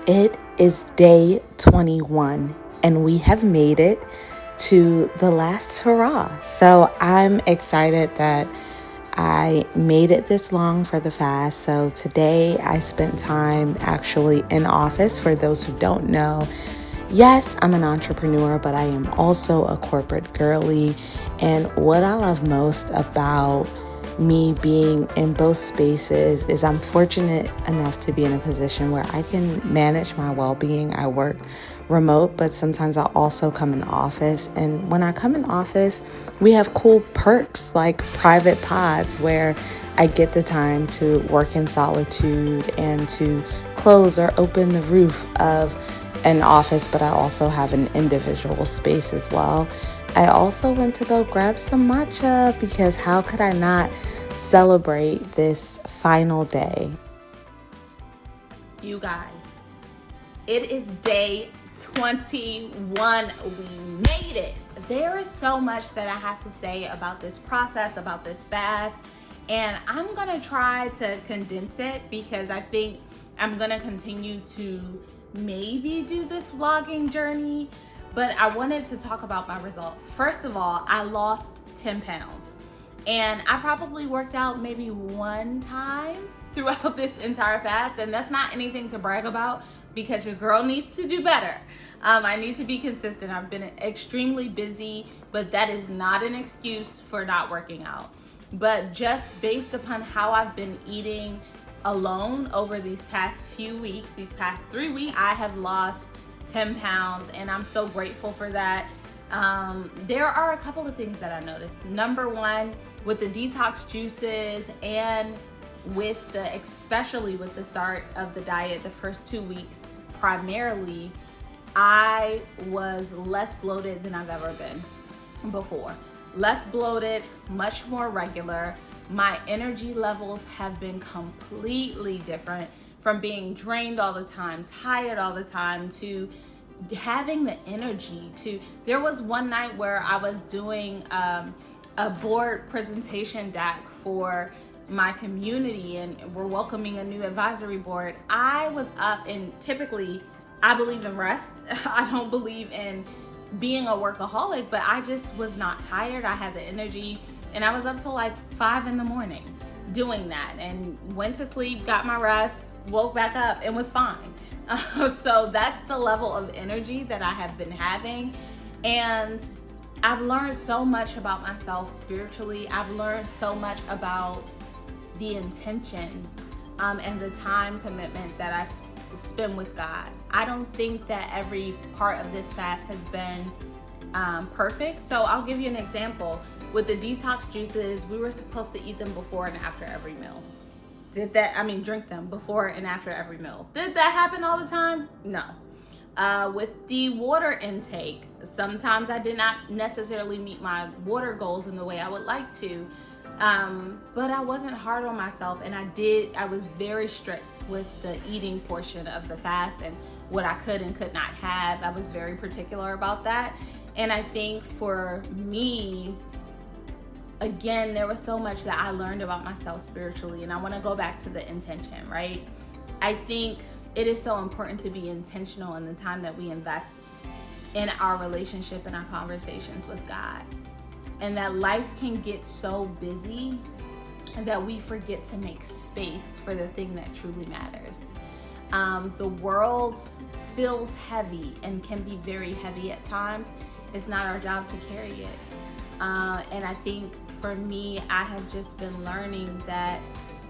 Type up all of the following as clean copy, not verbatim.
It is day 21 and we have made it to the last hurrah. So I'm excited that I made it this long for the fast. So today I spent time actually in office. For those who don't know, yes, I'm an entrepreneur, but I am also a corporate girly. And what I love most about me being in both spaces is I'm fortunate enough to be in a position where I can manage my well-being. I work remote, but sometimes I also come in office. And when I come in office, we have cool perks like private pods where I get the time to work in solitude and to close or open the roof of an office, but I also have an individual space as well. I also went to go grab some matcha because how could I not celebrate this final day? You guys, it is day 21. We made it. There is so much that I have to say about this process, about this fast, and I'm gonna try to condense it because I think I'm gonna continue to maybe do this vlogging journey, but I wanted to talk about my results. First of all, I lost 10 pounds. And I probably worked out maybe one time throughout this entire fast. And that's not anything to brag about because your girl needs to do better. I need to be consistent. I've been extremely busy, but that is not an excuse for not working out. But just based upon how I've been eating alone over these past few weeks, these past 3 weeks, I have lost 10 pounds and I'm so grateful for that. There are a couple of things that I noticed. Number one, with the detox juices and especially with the start of the diet, the first 2 weeks primarily, I was less bloated than I've ever been before. Less bloated, much more regular. My energy levels have been completely different from being drained all the time, tired all the time, to having the energy to. There was one night where I was doing a board presentation deck for my community and we're welcoming a new advisory board. I was up, and typically I believe in rest. I don't believe in being a workaholic, but I just was not tired. I had the energy and I was up till like 5 a.m. doing that and went to sleep, got my rest, woke back up and was fine. So that's the level of energy that I have been having. And I've learned so much about myself spiritually. I've learned so much about the intention and the time commitment that I spend with God. I don't think that every part of this fast has been perfect. So I'll give you an example. With the detox juices, we were supposed to eat them before and after every meal. Drink them before and after every meal. Did that happen all the time? No. With the water intake, sometimes I did not necessarily meet my water goals in the way I would like to. But I wasn't hard on myself, and I was very strict with the eating portion of the fast and what I could and could not have. I was very particular about that. And I think for me, again, there was so much that I learned about myself spiritually, and I want to go back to the intention, right? I think it is so important to be intentional in the time that we invest in our relationship and our conversations with God. And that life can get so busy that we forget to make space for the thing that truly matters. The world feels heavy and can be very heavy at times. It's not our job to carry it. And I think for me, I have just been learning that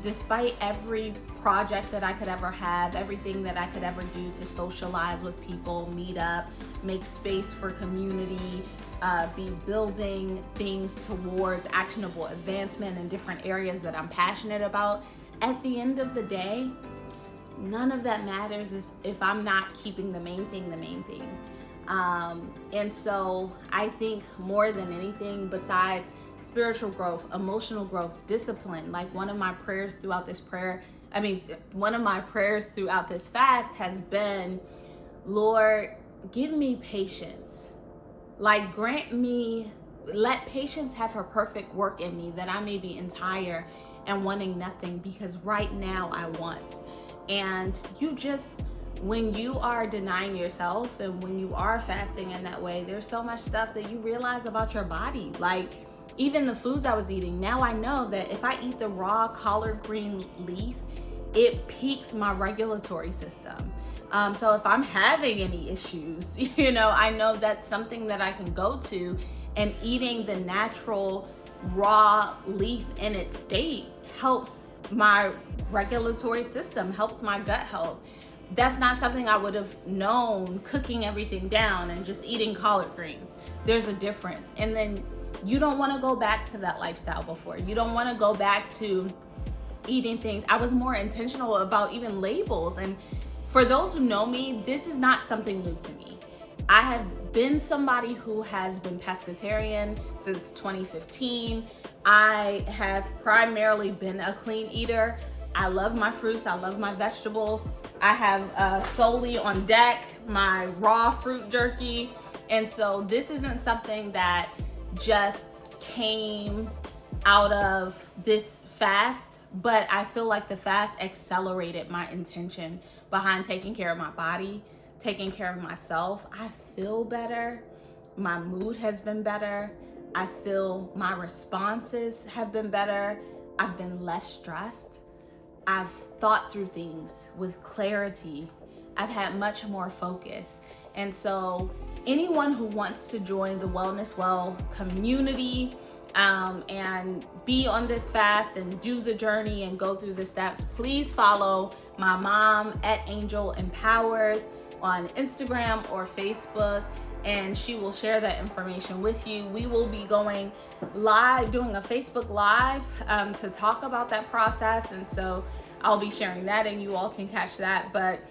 despite every project that I could ever have, everything that I could ever do to socialize with people, meet up, make space for community, be building things towards actionable advancement in different areas that I'm passionate about, at the end of the day, none of that matters if I'm not keeping the main thing the main thing. And so I think more than anything, besides spiritual growth, emotional growth, discipline, like one of my prayers throughout this fast has been, Lord, give me patience. Like, let patience have her perfect work in me, that I may be entire and wanting nothing, because right now I want. And you just when you are denying yourself and when you are fasting in that way, there's so much stuff that you realize about your body. Like even the foods I was eating, now I know that if I eat the raw collard green leaf, it piques my regulatory system. So if I'm having any issues, I know that's something that I can go to, and eating the natural raw leaf in its state helps my regulatory system, helps my gut health. That's not something I would have known cooking everything down and just eating collard greens. There's a difference. And then you don't want to go back to that lifestyle before. You don't want to go back to eating things. I was more intentional about even labels. And for those who know me, this is not something new to me. I have been somebody who has been pescatarian since 2015. I have primarily been a clean eater. I love my fruits. I love my vegetables. I have solely on deck my raw fruit jerky. And so this isn't something that just came out of this fast, but I feel like the fast accelerated my intention behind taking care of my body, taking care of myself. I feel better. My mood has been better. I feel my responses have been better. I've been less stressed. I've thought through things with clarity. I've had much more focus. And so anyone who wants to join the Wellness Well community and be on this fast and do the journey and go through the steps, please follow my mom at Angel Empowers on Instagram or Facebook, and she will share that information with you. We will be going live, doing a Facebook Live to talk about that process. And so I'll be sharing that and you all can catch that. But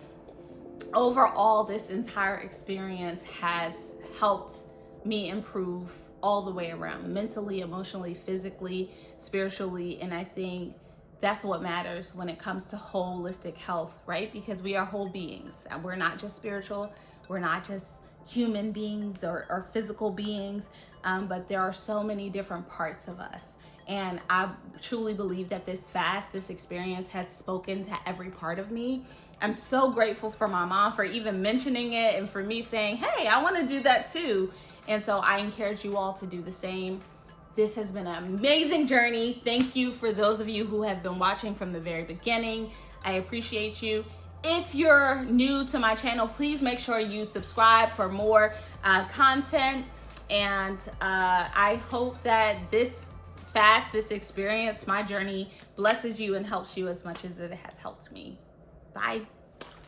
overall, this entire experience has helped me improve all the way around, mentally, emotionally, physically, spiritually. And I think that's what matters when it comes to holistic health, right? Because we are whole beings. And we're not just spiritual. We're not just human beings or physical beings, but there are so many different parts of us. And I truly believe that this fast, this experience has spoken to every part of me. I'm so grateful for my mom for even mentioning it and for me saying, hey, I want to do that too. And so I encourage you all to do the same. This has been an amazing journey. Thank you for those of you who have been watching from the very beginning. I appreciate you. If you're new to my channel, please make sure you subscribe for more content. And I hope that this fast, this experience, my journey blesses you and helps you as much as it has helped me. Bye.